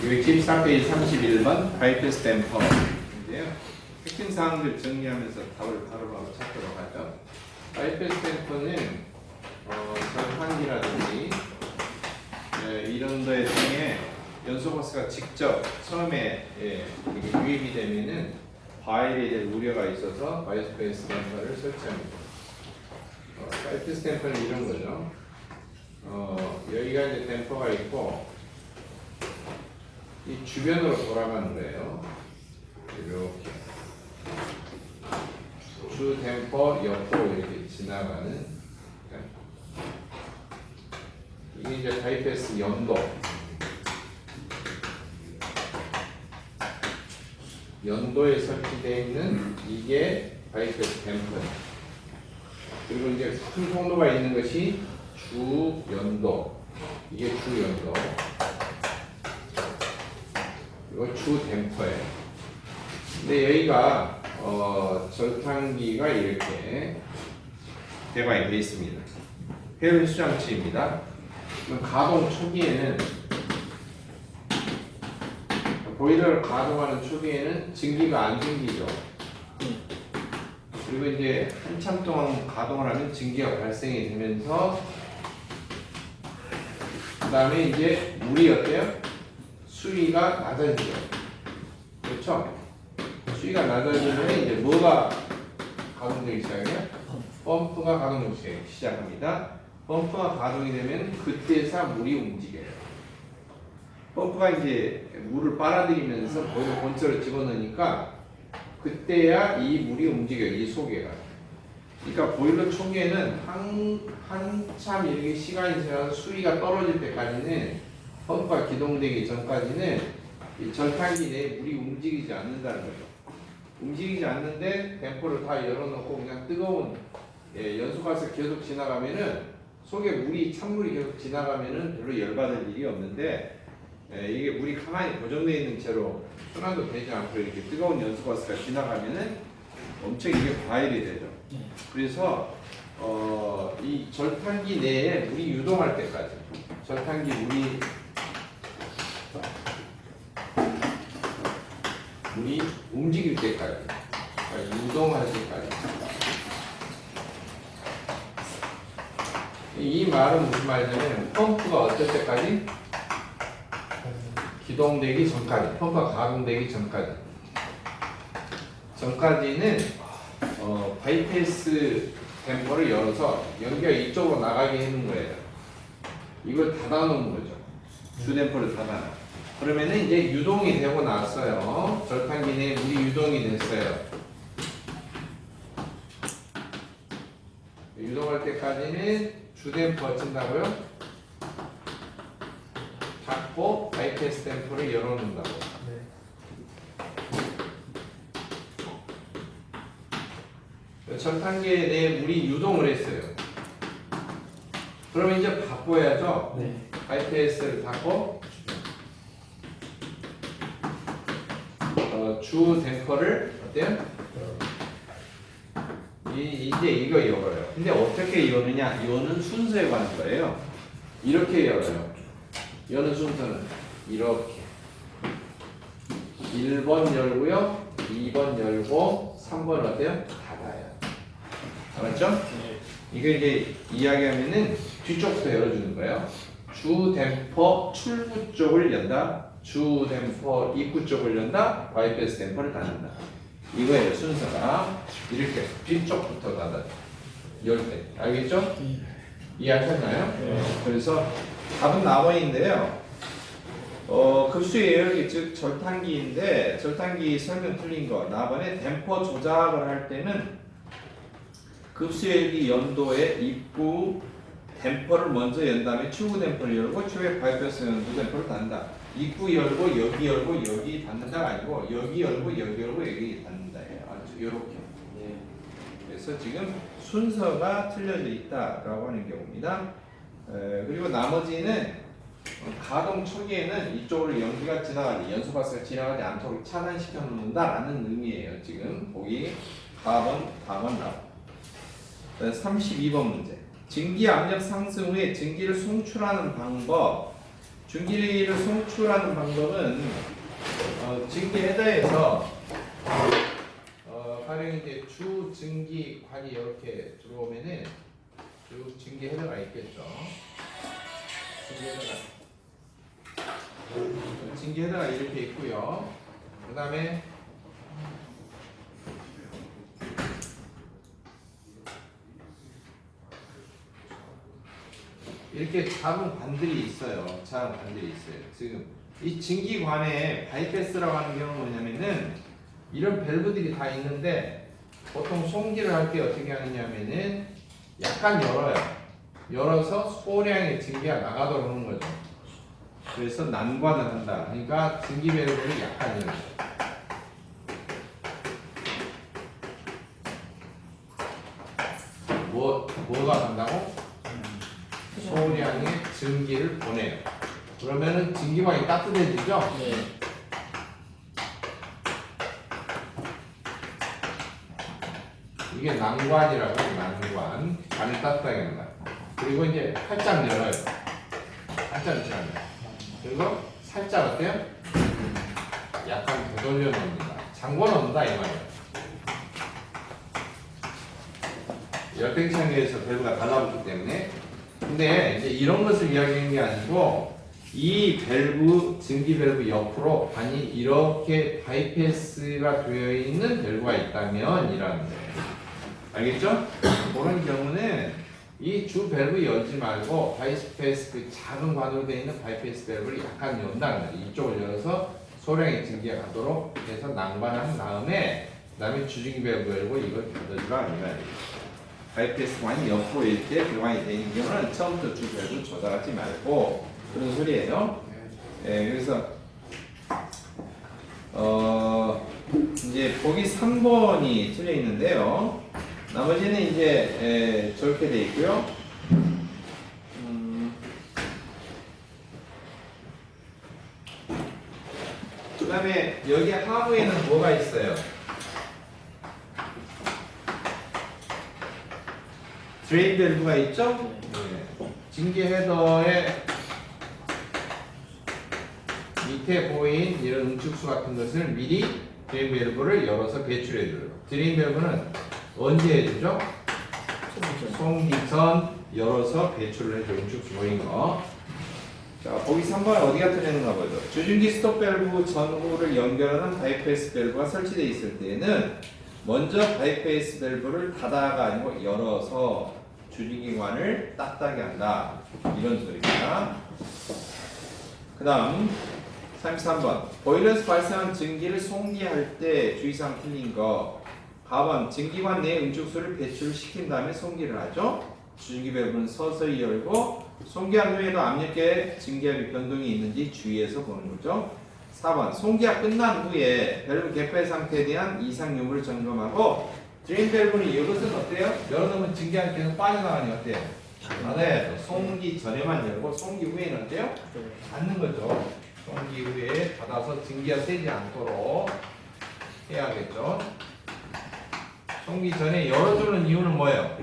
여기 14페이지 31번 바이패스 댐퍼인데요. 핵심 사항들 정리하면서 답을 바로바로 찾도록 하죠. 바이패스 댐퍼는 전환기라든지 이런 거에 통해 연소가스가 직접 처음에 유입이 되면은 과열이 될 우려가 있어서 바이패스 댐퍼를 설치합니다. 바이패스 댐퍼는 이런 거죠. 여기가 이제 댐퍼가 있고 이 주변으로 돌아가는 거예요. 이렇게 주 댐퍼 옆으로 이렇게 지나가는 이게 이제 바이패스 연도에 설치되어 있는 이게 바이패스 댐퍼. 그리고 이제 큰 통로가 있는 것이 주연도. 이게 주연도. 이거 주댐퍼예요. 근데 여기가 절탄기가 이렇게 대박이 되어 있습니다. 회로의 수장치입니다. 가동 초기에는 보일러를 가동하는 초기에는 증기가 안 생기죠. 그리고 이제 한참 동안 가동을 하면 증기가 발생이 되면서 그 다음에 이제 물이 어때요? 수위가 낮아지죠. 그렇죠? 수위가 낮아지면 이제 뭐가 가동되기 시작해요? 펌프가 가동되기 시작합니다. 펌프가 가동이 되면 그때서 물이 움직여요. 펌프가 이제 물을 빨아들이면서 보일러 본체를 집어넣으니까 그때야 이 물이 움직여요. 이 소개가. 그러니까 보일러 초기에는 한참 이렇게 시간이 지나서 수위가 떨어질 때까지는 펌프가 기동되기 전까지는 이 절탄기 내에 물이 움직이지 않는다는 거죠. 움직이지 않는데 댐퍼를 다 열어놓고 그냥 뜨거운 연소가스 계속 지나가면은 속에 물이 찬물이 계속 지나가면은 별로 열받을 일이 없는데 이게 물이 가만히 고정되어 있는 채로 순환도 되지 않고 이렇게 뜨거운 연소가스가 지나가면은 엄청 이게 과열이 되죠. 그래서 이 절탄기 내에 물이 유동할 때까지 절탄기 물이 움직일 때까지 유동할 때까지 이 말은 무슨 말이냐면 펌프가 어떨 때까지? 기동되기 전까지 펌프가 가동되기 전까지는 바이패스 댐퍼를 열어서 연기가 이쪽으로 나가게 해놓은 거예요. 이걸 닫아놓은 거죠. 주댐퍼를 닫아놔. 그러면은 이제 유동이 되고 났어요. 절탄기 내에 물이 유동이 됐어요. 유동할 때까지는 주댐퍼 친다고요? 닫고 바이패스 댐퍼를 열어놓는다고. 네. 절탄기 내에 물이 유동을 했어요. 그러면 이제 바꿔야죠. 네. 바이패스를 닫고 주 댐퍼를 어때요? 이제 이거 열어요. 근데 어떻게 여느냐? 여는 순서에 관한 거예요. 이렇게 열어요. 여는 순서는 이렇게 1번 열고요, 2번 열고 3번 어때요? 닫아요. 알았죠? 네. 이거 이제 이야기하면은 뒤쪽부터 열어주는 거예요. 주 댐퍼 출구 쪽을 연다. 주 댐퍼 입구 쪽을 연다. 바이패스 댐퍼를 닫는다. 이거예요. 순서가 이렇게 뒤쪽부터 닫아 열 때. 알겠죠? 이해하셨나요? 네. 그래서 답은 4번인데요. 급수의 예열기 즉 절탄기인데 절탄기 설명 틀린 거 4번에 댐퍼 조작을 할 때는 급수열기 연도에 입구 댐퍼를 먼저 연 다음에 출구 댐퍼를 열고 추후에 바이패스 연도 댐퍼를 닫는다. 입구 열고 여기 닫는다가 아니고 여기 열고 여기 닫는다예요. 아주 이렇게. 네. 그래서 지금 순서가 틀려져 있다라고 하는 경우입니다. 그리고 나머지는 가동 초기에는 이쪽으로 연기가 지나가지 연소가스가 지나가지 않도록 차단시켜 놓는다라는 의미예요. 지금 보기 4번 나와. 32번 문제. 증기 압력 상승 후에 증기를 송출하는 방법. 증기를 송출하는 방법은 증기 헤더에서 가령 이제 주 증기관이 이렇게 들어오면은 주 증기 헤더가 있겠죠. 증기 헤더가 이렇게 있고요. 그 다음에 이렇게 작은 관들이 있어요. 작은 관들이 있어요. 지금 이 증기관에 바이패스라고 하는 경우는 뭐냐면은 이런 밸브들이 다 있는데 보통 송기를 할 때 어떻게 하느냐면은 약간 열어요. 열어서 소량의 증기가 나가도록 하는 거죠. 그래서 난관을 한다. 그러니까 증기 밸브를 약간 열어요. 뭐가 간다고? 소량의 증기를 보내요. 그러면은 증기관이 따뜻해지죠? 네. 이게 난관이라고 해요. 난관. 간을 따뜻하게 한다. 그리고 이제 살짝 열어요. 살짝 열어요. 그리고 살짝 어때요? 약간 되돌려 놓는다. 잠궈 놓는다 이 말이에요. 열팽창에서 밸브가 달라붙기 때문에. 근데 이제 이런 것을 이야기하는 게 아니고 이 밸브, 증기 밸브 옆으로 관이 이렇게 바이패스가 되어 있는 밸브가 있다면 이라는데 알겠죠? 그런 경우는 이 주 밸브 열지 말고 바이패스 그 작은 관으로 되어 있는 바이패스 밸브를 약간 연다는 거예요. 이쪽을 열어서 소량의 증기가 가도록 해서 난관한 다음에 그다음에 주증기 밸브 열고 이걸 닫아주라 이 말이에요. 바이패스 관이 옆으로 이렇게 교환이 되어 있는 경우는 처음부터 주 밸브 조작하지 말고 그런 소리예요. 예, 그래서 이제 보기 3번이 틀려 있는데요. 나머지는 이제 저렇게 돼 있고요. 그다음에 여기 하부에는 뭐가 있어요? 드레인 밸브가 있죠? 네. 증기 헤더의 밑에 보인 이런 응축수 같은 것을 미리 드레인 밸브를 열어서 배출해 줘요. 드레인 밸브는 언제 해주죠? 송기 전 열어서 배출을 해줘. 응축수 보인 거. 자, 보기 3번 어디가 틀렸는가 보죠. 주중기 스톱 밸브 전후를 연결하는 바이패스 밸브가 설치되어 있을 때에는 먼저 바이패스 밸브를 닫아가 아니고 열어서 주중기관을 따뜻하게 한다. 이런 소리입니다. 그 다음 33번 보일러에서 발생한 증기를 송기할 때 주의사항 틀린 거. 4번 증기관 내 응축수를 배출시킨 다음에 송기를 하죠. 주중기 밸브는 서서히 열고 송기한 후에도 압력계 증기압이 변동이 있는지 주의해서 보는 거죠. 4번 송기가 끝난 후에 밸브 개폐 상태에 대한 이상 유무를 점검하고 드레인 밸브는 이것은 어때요? 열어놓으면 증기압이 계속 빠져나가니 어때요? 닫아야죠. 송기 전에만 열고 송기 후에는 어때요? 닫는 거죠. 송기 후에 닫아서 증기가 새지 않도록 해야겠죠. 송기 전에 열어주는 이유는 뭐예요?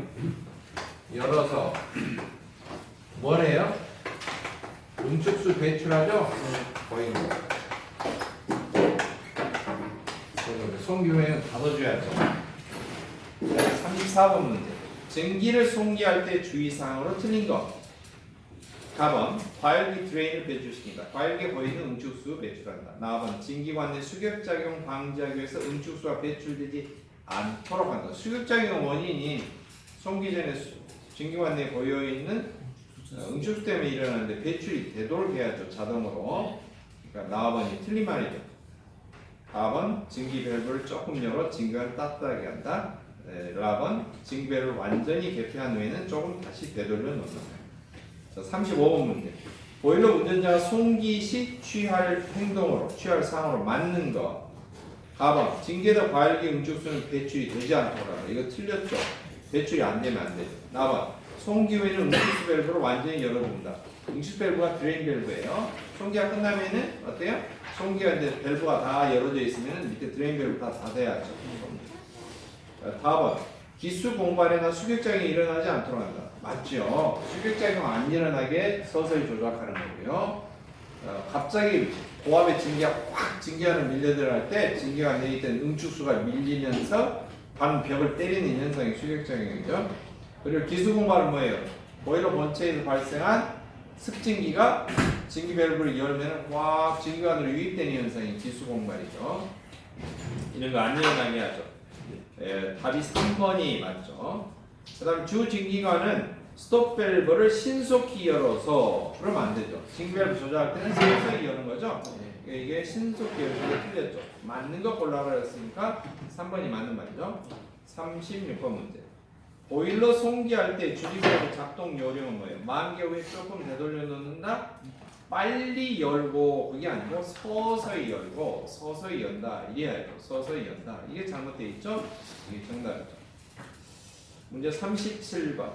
열어서 뭐래요? 응축수 배출하죠? 보이는 거. 송기 후에는 닫아줘야죠. 34번 문제. 증기를 송기할 때 주의사항으로 틀린 것. 4번 과열기 드레인을 배출시킨다. 과열기에 보이는 응축수 배출한다. 4번 증기관 내 수격작용 방지하기 위해서 응축수가 배출되지 않도록 한다. 수격작용 원인이 송기 전에 증기관 내에 보여있는 응축수 때문에 일어나는데 배출이 되도록 해야죠. 자동으로. 그러니까 4번이 틀린 말이죠. 4번 증기 밸브를 조금 열어 증기를 따뜻하게 한다. 4번 증기 밸브를 완전히 개폐한 후에는 조금 다시 되돌려 놓는다. 자, 35번 문제. 보일러 운전자가 송기 시 취할 행동으로 취할 사항으로 맞는 거. 4번 증기에다 과열기 응축수는 배출이 되지 않도록 한다. 이거 틀렸죠? 배출이 안 되면 안 되죠. 4번 송기 후에는 응축수 밸브를 완전히 열어준다. 응축수 밸브가 드레인 밸브예요. 송기가 끝나면은 어때요? 송기가 이제 밸브가 다 열어져 있으면 밑에 드레인 밸브 다 닫아야죠. 4번 기수 공발이나 수격작용이 일어나지 않도록 한다. 맞죠? 수격작용 안 일어나게 서서히 조작하는 거고요. 갑자기 고압의 증기가 확 증기관을 밀려들어갈 때 증기관 내에 있던 응축수가 밀리면서 반벽을 때리는 현상이 수격작용이죠. 그리고 기수공발은 뭐예요? 보일러 본체에서 발생한 습증기가 증기 밸브를 열면 확 증기관으로 유입되는 현상이 기수공발이죠. 이런 거 안 일어나게 하죠. 답이 3번이 맞죠. 그 다음 주증기관은 스톱 밸브를 신속히 열어서 그러면 안 되죠. 증기 밸브 조작할 때는 서서히 여는 거죠. 이게 신속히 여는 게 틀렸죠. 맞는 거 골라라 했으니까 3번이 맞는 말이죠. 36번 문제. 보일러 송기할 때 주기 밸브 작동 요령은 뭐예요? 만개 후에 조금 되돌려 놓는다. 빨리 열고 그게 아니고 서서히 열고 서서히 연다. 이래야죠. 서서히 연다. 이게 잘못되어 있죠? 이게 정답이죠. 문제 37번.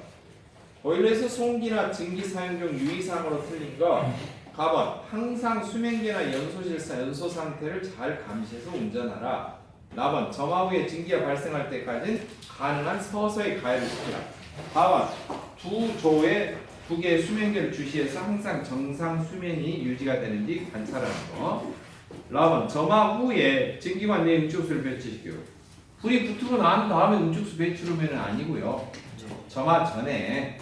보일러에서 송기나 증기 사용 중 유의사항으로 틀린 거. 가번. 항상 수면계나 연소 상태를 잘 감시해서 운전하라. 나번. 점화 후에 증기가 발생할 때까지는 가능한 서서히 가열을 시키라. 가번. 두 개의 수면계를 주시해서 항상 정상 수면이 유지가 되는지 관찰하는 거. 라번. 점화 후에 증기관 내에 응축수를 배출시키고. 불이 붙고 난 다음에 응축수 배출하면 아니고요. 점화 전에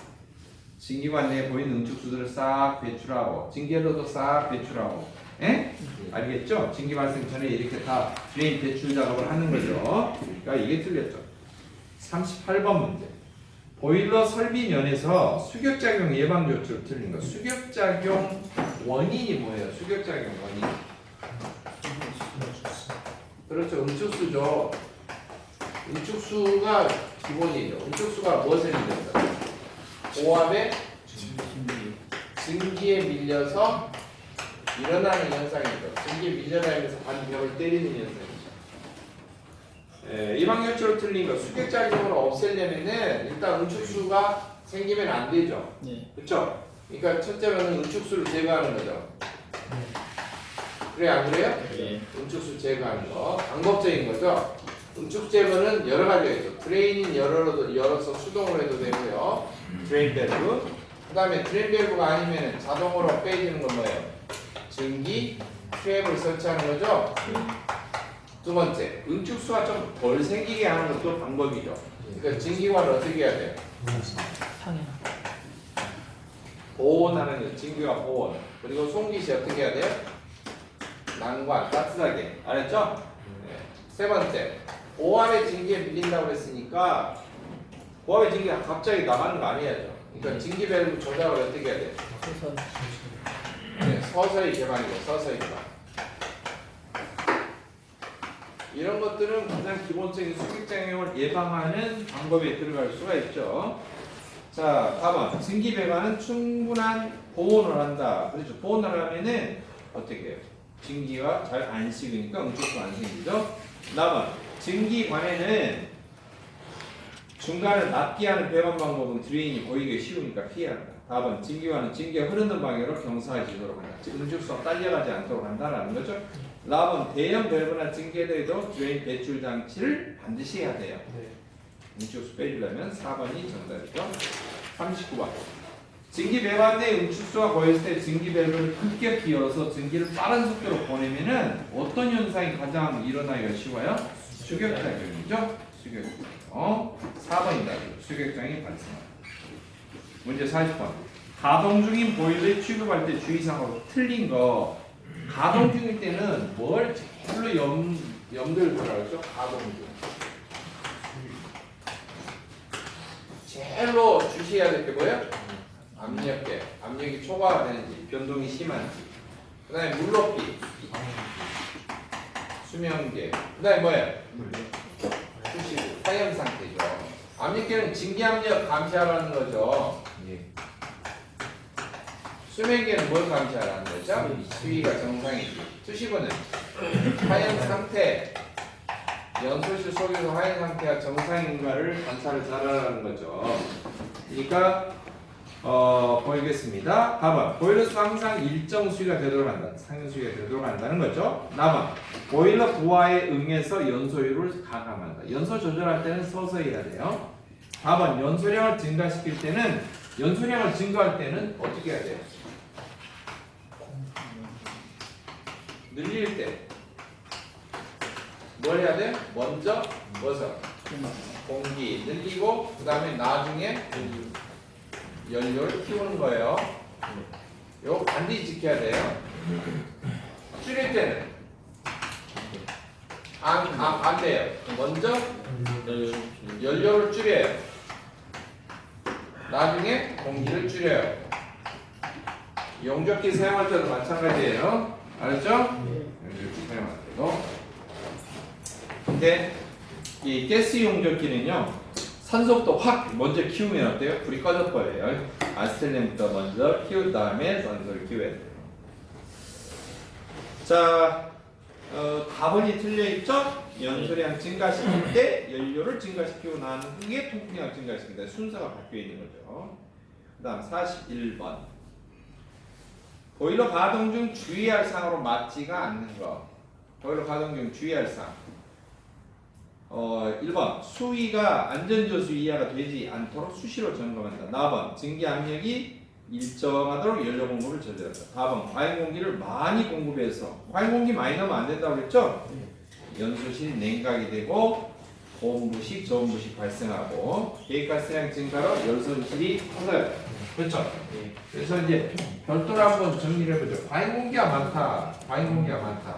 증기관 내에 보이는 응축수들을 싹 배출하고 증기열로도 싹 배출하고. 에? 알겠죠? 증기 발생 전에 이렇게 다 드레인 배출 작업을 하는 거죠. 그러니까 이게 틀렸죠. 38번 문제. 보일러 설비 면에서 수격작용 예방 조치로 틀린 거. 수격작용 원인이 뭐예요? 수격작용 원인. 그렇죠. 응축수죠. 응축수가 기본이죠. 응축수가 무엇에 밀린다? 고압의 증기에 밀려서 일어나는 현상이죠. 증기에 밀려나면서 반벽을 때리는 현상이죠. 예방 조치로 틀린 거. 수격작용을 없애려면은 일단 응축수가 생기면 안 되죠. 그렇죠? 그러니까 첫째로는 응축수를 제거하는 거죠. 그래 안 그래요? 응축수 제거하는 거 방법적인 거죠. 응축 제거는 여러 가지가 있죠. 드레인인 열어서 수동으로 해도 되고요. 드레인 밸브. 그 다음에 드레인 밸브가 아니면 자동으로 빼지는 건 뭐예요? 증기 트랩을 설치하는 거죠. 두 번째, 응축수가 좀 덜 생기게 하는 것도 방법이죠. 그러니까 증기관을 어떻게 해야 돼요? 보온하는 거, 증기관 보온. 그리고 송기시 어떻게 해야 돼요? 난관, 따뜻하게. 알았죠? 네. 세 번째, 고압의 증기에 밀린다고 했으니까 고압의 증기가 갑자기 나가는 거 아니야죠. 그러니까 증기 밸브 조작을 어떻게 해야 돼요? 네, 서서히 개방이죠. 서서히 개방. 이런 것들은 가장 기본적인 수격작용을 예방하는 방법에 들어갈 수가 있죠. 자, 4번. 증기 배관은 충분한 보온을 한다. 그렇죠. 보온을 하면은 어떻게 해요? 증기가 잘 안 식으니까 응축수가 안 생기죠. 4번. 증기관에는 중간을 낮게 하는 배관 방법은 드레인이 보이기 쉬우니까 피해야 한다. 4번. 증기관은 증기가 흐르는 방향으로 경사지도록 한다. 응축수가 딸려가지 않도록 한다는 거죠. 4번. 대형 밸브나 증기에 대해도 드레인 배출 장치를 반드시 해야 돼요. 응축수 빼주려면 4번이 정답이죠. 39번. 증기 배관 내 응축수가 고였을 때 증기 밸브를 급격히 열어서 증기를 빠른 속도로 보내면은 어떤 현상이 가장 일어나기가 쉬워요? 수격작용이죠. 수격작용. 4번이다. 수격작용이 발생한다. 문제 40번. 가동 중인 보일러에 취급할 때 주의사항으로 틀린 거. 가동 중일 때는 뭘 제일로 염두를 두라 그랬죠? 가동 중. 제일로 주시해야 될 게 뭐예요? 압력계. 압력이 초과가 되는지, 변동이 심한지. 그 다음에 물높이. 수명계. 그 다음에 뭐예요? 수시고. 하염 상태죠. 압력계는 증기압력 감시하라는 거죠. 수면계는 뭘 감시하라는 거죠? 수위가 정상이지. 수시고는 하염 상태, 연소실 속에서 하염 상태가 정상인가를 관찰을 잘하라는 거죠. 그러니까 보이겠습니다. 4번. 보일러수가 항상 일정 수위가 되도록 한다. 상용 수위가 되도록 한다는 거죠. 4번. 보일러 부하에 응해서 연소율을 가감한다. 연소 조절할 때는 서서히 해야 돼요. 4번. 연소량을 증가시킬 때는 연소량을 증가할 때는 어떻게 해야 돼요? 늘릴 때 뭘 해야 돼? 먼저 뭐서 공기 늘리고 그 다음에 나중에 연료를 키우는 거예요. 이거 반드시 지켜야 돼요. 줄일 때는 안 돼요. 먼저 연료를 줄여요. 나중에 공기를 줄여요. 용접기 사용할 때도 마찬가지예요. 알았죠? 용접기 사용할 때도. 근데 이 가스 용접기는요, 산소부터 확 먼저 키우면 어때요? 불이 꺼질 거예요. 아세틸렌부터 먼저 키운 다음에 산소를 키워야 돼요. 자, 가번이 틀려 있죠? 연소량 증가시킬 때 연료를 증가시키고 난 후에 통풍량 증가시킨다. 순서가 바뀌어 있는 거죠. 그 다음 41번. 보일러 가동 중 주의할 사항으로 맞지가 않는 거. 보일러 가동 중 주의할 사항. 1번. 수위가 안전저수 이하가 되지 않도록 수시로 점검한다. 4번. 증기 압력이 일정하도록 연료 공급을 저지한다. 4번. 과잉 공기를 많이 공급해서 과잉 공기 많이 넣으면 안 된다고 그랬죠? 연소실이 냉각이 되고 고온부식, 저온부식 발생하고 계획가스량 증가로 연소실이 커져요. 그렇죠? 그래서 이제 별도로 한번 정리를 해보죠. 과잉 공기가 많다. 과잉 공기가 많다.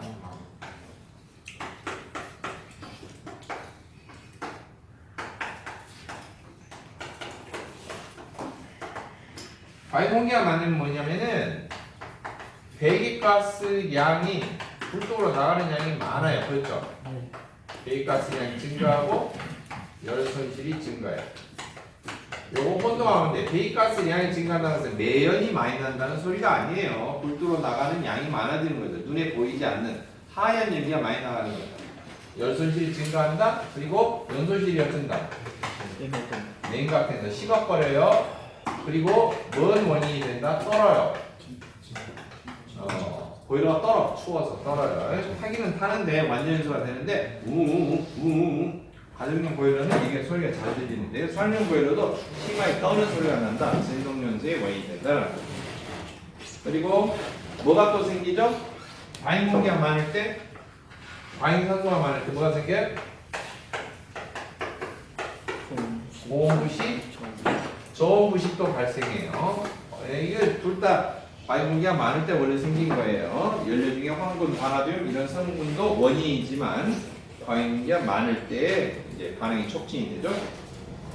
과잉 공기가 많으면 뭐냐면은 배기가스 양이 불독으로 나가는 양이 많아요. 그렇죠? 배기가스 양이 증가하고 열 손실이 증가해요. 요거 혼동하면 돼. 배기가스 양이 증가한다는 것은 매연이 많이 난다는 소리가 아니에요. 불독으로 나가는 양이 많아지는 거죠. 눈에 보이지 않는 하얀 연기가 많이 나가는 거죠. 열 손실이 증가한다. 그리고 연소실이 옅은다. 냉각해서 식어버려요. 그리고 뭔 원인이 된다? 떨어요. 보일러가 떨어. 추워서 떨어요. 타기는 타는데 완전 연소가 되는데 가정용 보일러는 이게 소리가 잘 들리는데요. 산용 보일러도 심하게 떠는 소리가 난다. 진동연소의 원인이 된다. 그리고 뭐가 또 생기죠? 과잉 공기가 많을 때, 과잉 산소가 많을 때 뭐가 생겨요? 고온부식, 저온부식도 발생해요. 이게 둘 다 과잉 공기가 많을 때 원래 생긴 거예요. 연료 중에 황분, 바나듐 이런 성분도 원인이지만 과잉 공기가 많을 때 이제 반응이 촉진이 되죠.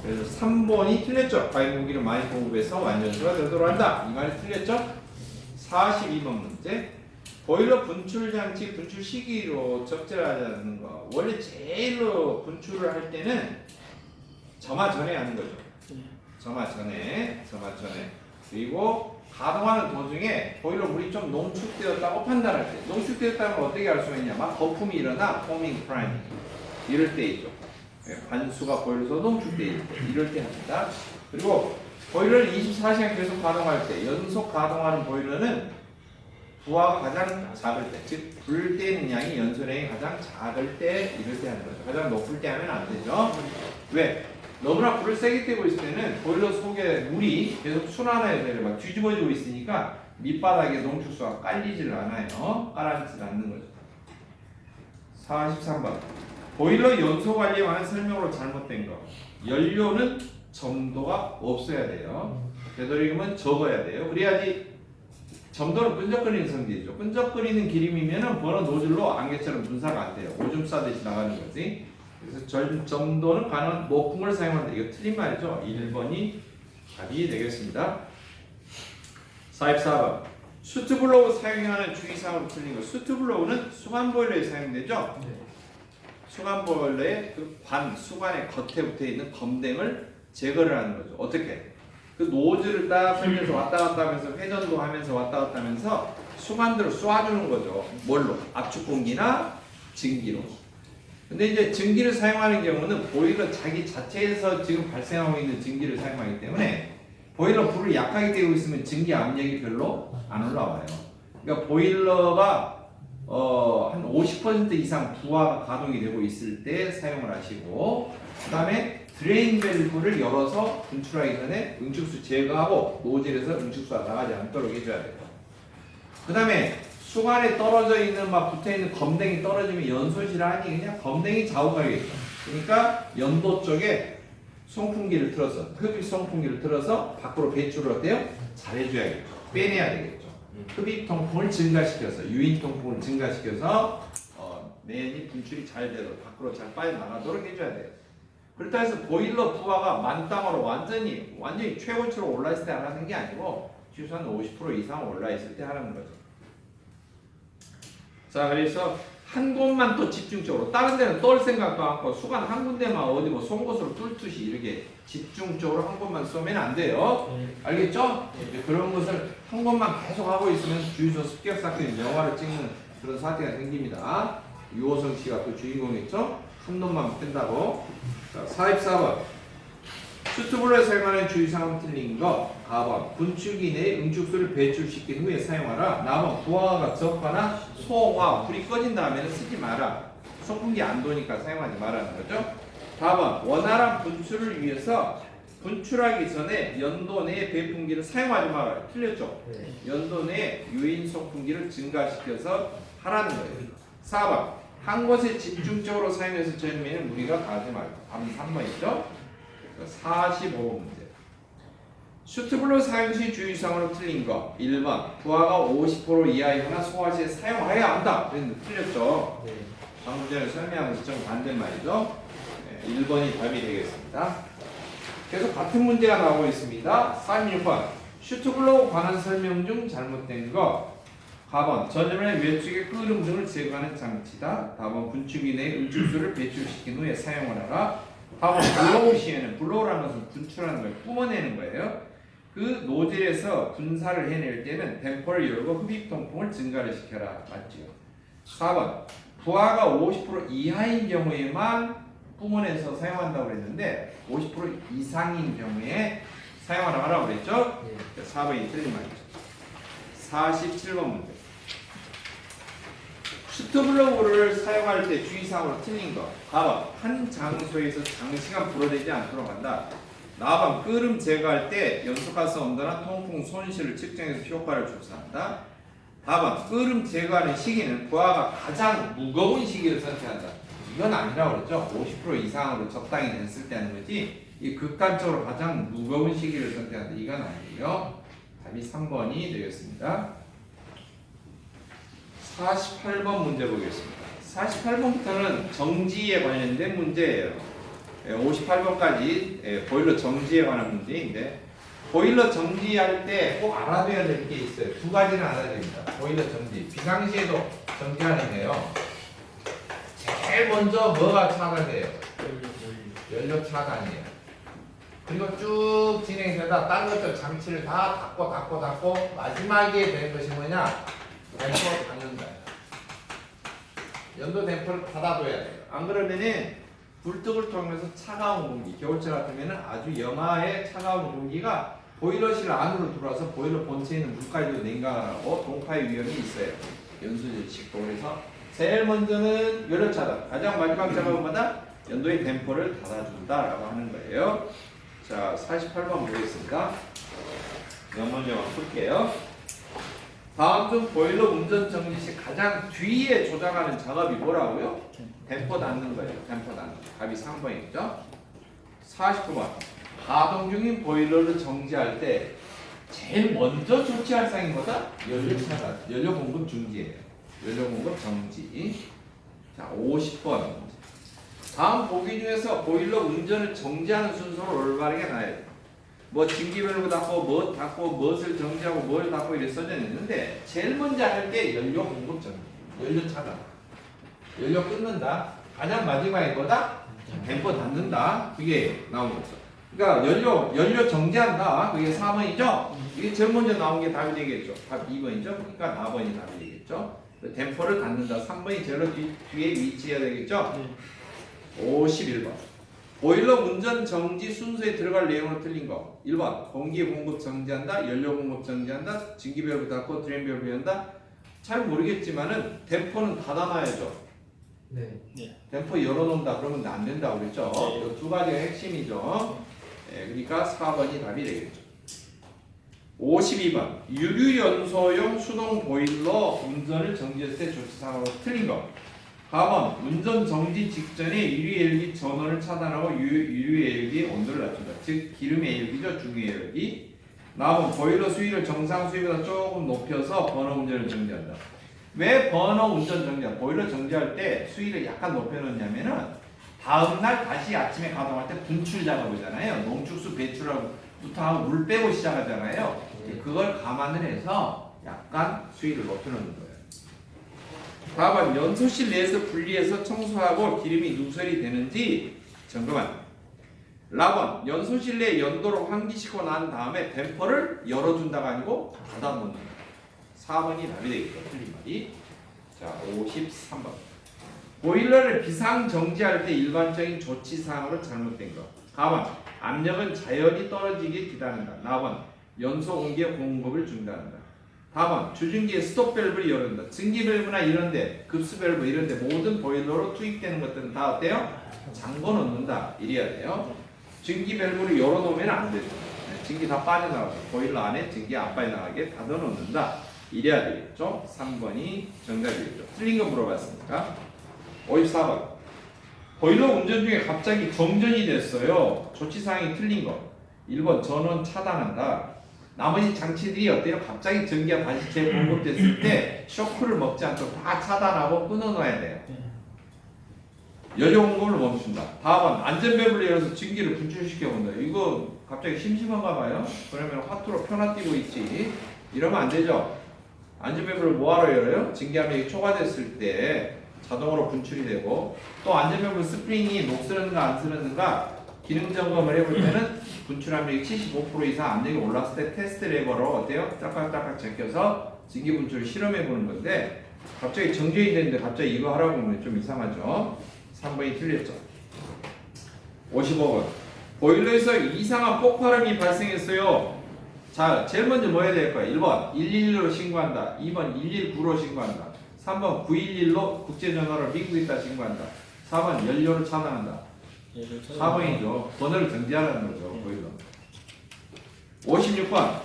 그래서 3번이 틀렸죠. 과잉 공기를 많이 공급해서 완전수가 되도록 한다. 이 말이 틀렸죠. 42번 문제. 보일러 분출 장치 분출 시기로 적절하자는 거. 원래 제일로 분출을 할 때는 점화 전에 하는 거죠. 점화 전에. 그리고 가동하는 도중에 보일러 물이 좀 농축되었다고 판단할 때, 농축되었다면 어떻게 알 수가 있냐? 막 거품이 일어나, 포밍, 프라이밍 이럴 때 있죠. 관수가 보일러에서 농축되어 있을 때, 이럴 때 합니다. 그리고 보일러를 24시간 계속 가동할 때, 연속 가동하는 보일러는 부하가 가장 작을 때, 즉 불 떼는 양이 연소량이 가장 작을 때, 이럴 때 하는 거죠. 가장 높을 때 하면 안 되죠. 왜? 너무나 불을 세게 떼고 있을 때는 보일러 속에 물이 계속 순환해야 돼요. 막 뒤집어지고 있으니까 밑바닥에 농축수가 깔리질 않아요. 깔아지질 않는 거죠. 43번. 보일러 연소 관리에 관한 설명으로 잘못된 거. 연료는 점도가 없어야 돼요. 되도록이면 적어야 돼요. 그래야지 점도는 끈적거리는 성질이죠. 끈적거리는 기름이면은 버너 노즐로 안개처럼 분사가 안 돼요. 오줌 싸듯이 나가는 거지. 그래서 점도는 가능한 목풍을 사용한다. 이거 틀린 말이죠. 1번이 답이 되겠습니다. 44번. 수트블로우 사용하는 주의사항으로 틀린 거. 수트블로우는 수간보일러에 사용되죠. 수간보일러의 그 수관의 겉에 붙어 있는 검댕을 제거를 하는 거죠. 어떻게? 그 노즐을 딱 흘려서 왔다 갔다 하면서 회전도 하면서 왔다 갔다 하면서 수관들을 쏴주는 거죠. 뭘로? 압축 공기나 증기로. 근데 이제 증기를 사용하는 경우는 보일러 자기 자체에서 지금 발생하고 있는 증기를 사용하기 때문에 보일러 불을 약하게 떼고 있으면 증기 압력이 별로 안 올라와요. 그러니까 보일러가 한 50% 이상 부하가 가동이 되고 있을 때 사용을 하시고, 그 다음에 드레인 밸브를 열어서 분출하기 전에 응축수 제거하고 노즐에서 응축수가 나가지 않도록 해줘야 돼요. 그 다음에 수간에 떨어져 있는 막 붙어 있는 검댕이 떨어지면 연소실 하니 그냥 검댕이 자욱하겠죠. 그러니까 연도 쪽에 송풍기를 틀어서 흡입 송풍기를 틀어서 밖으로 배출을 어때요? 잘해줘야겠죠. 빼내야 되겠죠. 흡입 통풍을 증가시켜서 유인 통풍을 증가시켜서 내연이 분출이 잘 되도록 밖으로 잘 빠져나가도록 해줘야 돼요. 그렇다 해서 보일러 부하가 만땅으로 완전히 최고치로 올라 있을 때 하는 게 아니고 최소한 50% 이상 올라 있을 때 하는 거죠. 자, 그래서 한 곳만 또 집중적으로 다른 데는 떨 생각도 않고 수간 한 군데만 어디 뭐 송곳으로 뚫듯이 이렇게 집중적으로 한 곳만 쏘면 안 돼요. 알겠죠? 이제 그런 것을 한 곳만 계속 하고 있으면 주유소 습격 사건이 영화를 찍는 그런 사태가 생깁니다. 유호성 씨가 또 주인공이죠. 한 놈만 뺀다고. 자, 44번. 슈트블러에 사용하는 주의사항 틀린 거. 4번. 분출기 내에 응축수를 배출시킨 후에 사용하라. 나번 부하가 적거나 소화 불이 꺼진 다음에는 쓰지 마라. 송풍기 안 도니까 사용하지 말라는 거죠. 4번. 원활한 분출을 위해서 분출하기 전에 연도 내 배풍기를 사용하지 말아요. 틀렸죠? 연도 내 유인 송풍기를 증가시켜서 하라는 거예요. 4번. 한 곳에 집중적으로 사용해서 전면에 무리가 가지 말고. 답은 3번이죠. 45번 문제. 슈트블러 사용 시 주의사항으로 틀린 거. 1번. 부하가 50% 이하이거나 소화 시에 사용해야 한다. 그랬는데 틀렸죠. 방금 전에 설명한 것처럼 반대말이죠. 1번이 답이 되겠습니다. 계속 같은 문제가 나오고 있습니다. 36번. 슈트블러 관한 설명 중 잘못된 거. 4번. 전면의 외축의 끓음 등을 제거하는 장치다. 4번. 분출기 내에 응축수를 배출시킨 후에 사용을 하라. 4번. 블로우 시에는 블로우라는 것은 분출하는 거예요. 뿜어내는 거예요. 그 노즐에서 분사를 해낼 때는 댐퍼를 열고 흡입 통풍을 증가를 시켜라. 맞죠? 4번. 부하가 50% 이하인 경우에만 뿜어내서 사용한다고 그랬는데 50% 이상인 경우에 사용하라고 그랬죠? 4번이 틀린 말이죠. 47번 문제. 슈트블로우를 사용할 때 주의사항으로 틀린 거. 4번. 한 장소에서 장시간 불어대지 않도록 한다. 4번. 끓음 제거할 때 연소가스 온도나 통풍 손실을 측정해서 효과를 조사한다. 4번. 끓음 제거하는 시기는 부하가 가장 무거운 시기를 선택한다. 이건 아니라고 그랬죠. 50% 이상으로 적당히 됐을 때 하는 거지. 이 극단적으로 가장 무거운 시기를 선택한다. 이건 아니에요. 답이 3번이 되겠습니다. 48번 문제 보겠습니다. 48번부터는 정지에 관련된 문제예요. 58번까지 보일러 정지에 관한 문제인데 보일러 정지할 때 꼭 알아둬야 될 게 있어요. 두 가지는 알아야 됩니다. 보일러 정지. 비상시에도 정지하는데요. 제일 먼저 뭐가 차단돼요? 연료 차단이에요. 그리고 쭉 진행되다 다른 것들 장치를 다 닫고 마지막에 되는 것이 뭐냐? 댐퍼 닫는다. 연도 댐퍼를 닫아둬야 돼요. 안 그러면은 불뜨을 통해서 차가운 공기, 겨울철 같으면 아주 영하의 차가운 공기가 보일러실 안으로 들어와서 보일러 본체에 있는 물까지도 냉각하고 동파의 위험이 있어요. 연소질 식도. 그래서 제일 먼저는 연료 차단, 가장 마지막 작업마다 연도의 댐퍼를 닫아준다라고 하는 거예요. 자, 48번 보겠습니다. 영문제만 풀게요. 다음 중 보일러 운전 정지 시 가장 뒤에 조작하는 작업이 뭐라고요? 댐퍼 닫는 거예요. 댐퍼 닫는 거. 답이 3번이죠. 49번. 가동 중인 보일러를 정지할 때 제일 먼저 조치할 사항이 뭐다? 연료 차단. 연료 공급 중지예요. 연료 공급 정지. 자, 50번. 다음 보기 중에서 보일러 운전을 정지하는 순서를 올바르게 놔야 돼요. 뭐 증기밸브 닫고 뭐 닫고 무엇을 정지하고 뭘 닫고 이렇게 써져 있는데 제일 먼저 할 때 연료 공급 정지, 연료 차단, 연료 끊는다. 가장 마지막에 거다 댐퍼 닫는다. 그게 나온 거죠. 그러니까 연료 정지한다. 그게 4번이죠. 이게 제일 먼저 나온 게 답이 되겠죠. 답 2번이죠. 그러니까 4번이 답이 되겠죠. 댐퍼를 닫는다. 3번이 제일 뒤에 위치해야 되겠죠. 51번. 보일러 운전 정지 순서에 들어갈 내용으로 틀린 거. 1번. 공기 공급 정지한다. 연료 공급 정지한다. 증기밸브 닫고 드레인 밸브 연다. 잘 모르겠지만은 댐퍼는 닫아놔야죠. 네. 댐퍼 열어놓는다 그러면 안 된다고 그랬죠. 이 두 가지가 핵심이죠. 네, 그러니까 4번이 답이 되겠죠. 52번 유류연소용 수동 보일러 운전을 정지했을 때 조치사항으로 틀린 거. 4번 운전 정지 직전에 유류엘기 전원을 차단하고 유류엘기 온도를 낮춘다. 즉 기름의 엘기죠. 중유엘기. 나온 보일러 수위를 정상 수위보다 조금 높여서 버너 운전을 정지한다. 왜 버너 운전 정지야? 보일러 정지할 때 수위를 약간 높여놓냐면은 다음날 다시 아침에 가동할 때 분출 작업이잖아요. 농축수 배출부터 하고 물 빼고 시작하잖아요. 그걸 감안을 해서 약간 수위를 높여놓는 거예요. 4번 연소실 내에서 분리해서 청소하고 기름이 누설이 되는지 점검한다. 라번 연소실 내 연도로 환기시키고 난 다음에 댐퍼를 열어준다가 아니고 닫아놓는다. 4번이 답이 되겠죠. 틀린 말이. 자 53번 보일러를 비상정지할 때 일반적인 조치사항으로 잘못된 것. 4번 압력은 자연히 떨어지길 기다린다. 4번 연소 공기의 공급을 중단한다. 4번 주증기의 스톱 밸브를 열는다. 증기 밸브나 이런데 급수 밸브 이런데 모든 보일러로 투입되는 것들은 다 어때요? 잠궈 놓는다. 이래야 돼요. 증기 밸브를 열어놓으면 안 되죠. 증기 다 빠져나가죠. 보일러 안에 증기 안 빠져나가게 닫아 놓는다. 이래야 되겠죠. 3번이 정답이겠죠. 틀린 거 물어봤으니까. 54번 보일러 운전 중에 갑자기 정전이 됐어요. 조치사항이 틀린 거. 1번 전원 차단한다. 나머지 장치들이 어때요? 갑자기 전기가 다시 재공급됐을 때 쇼크를 먹지 않도록 다 차단하고 끊어놔야 돼요. 연료 공급을 멈춘다. 4번 안전밸브를 열어서 증기를 분출시켜본다. 이거 갑자기 심심한가 봐요? 그러면 화투로 편화뛰고 있지. 이러면 안 되죠. 안전밸브를 뭐하러 열어요? 증기압력이 초과됐을 때 자동으로 분출이 되고, 또 안전밸브 스프링이 녹슬었는가 안 슬었는가 기능 점검을 해볼 때는 분출 압력이 75% 이상 압력이 올랐을 때 테스트 레버로 어때요? 딱딱딱딱 제껴서 증기 분출을 실험해 보는 건데, 갑자기 정지해야 되는데 갑자기 이거 하라고 하면 좀 이상하죠. 3번이 틀렸죠. 55번 보일러에서 이상한 폭발음이 발생했어요. 자, 제일 먼저 뭐 해야 될까요? 1번 111로 신고한다. 2번 119로 신고한다. 3번 911로 국제전화로 미국에 있다 신고한다. 4번 연료를 차단한다. 4번이죠. 번호를 정지하라는 거죠. 보일러. 56번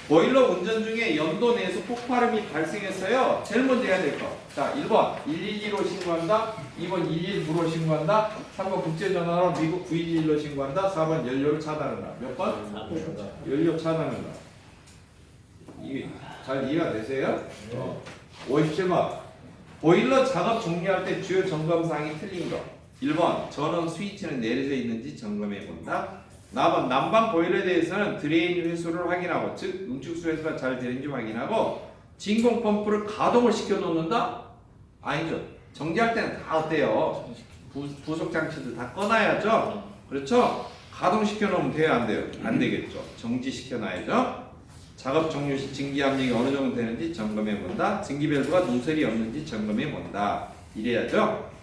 보일러 운전 중에 연도 내에서 폭발음이 발생했어요. 제일 먼저 해야 될 거. 자, 1번 112로 신고한다. 2번 119로 신고한다. 3번 국제전화로 미국 911로 신고한다. 4번 연료를 차단한다. 몇 번? 4번. 연료 차단한다. 이게 잘 이해가 되세요? 57번 보일러 작업 종료할 때 주요 점검사항이 틀린 거. 1번 전원 스위치는 내려져 있는지 점검해 본다. 4번 난방 보일러에 대해서는 드레인 회수를 확인하고, 즉 응축수 회수가 잘 되는지 확인하고, 진공 펌프를 가동을 시켜 놓는다? 아니죠. 정지할 때는 다 어때요? 부속 장치들 다 꺼놔야죠. 그렇죠? 가동시켜 놓으면 돼요, 안 돼요? 안 되겠죠. 정지시켜 놔야죠. 작업 종료 시 증기 압력이 어느 정도 되는지 점검해 본다. 증기 밸브가 누설이 없는지 점검해 본다. 이래야죠.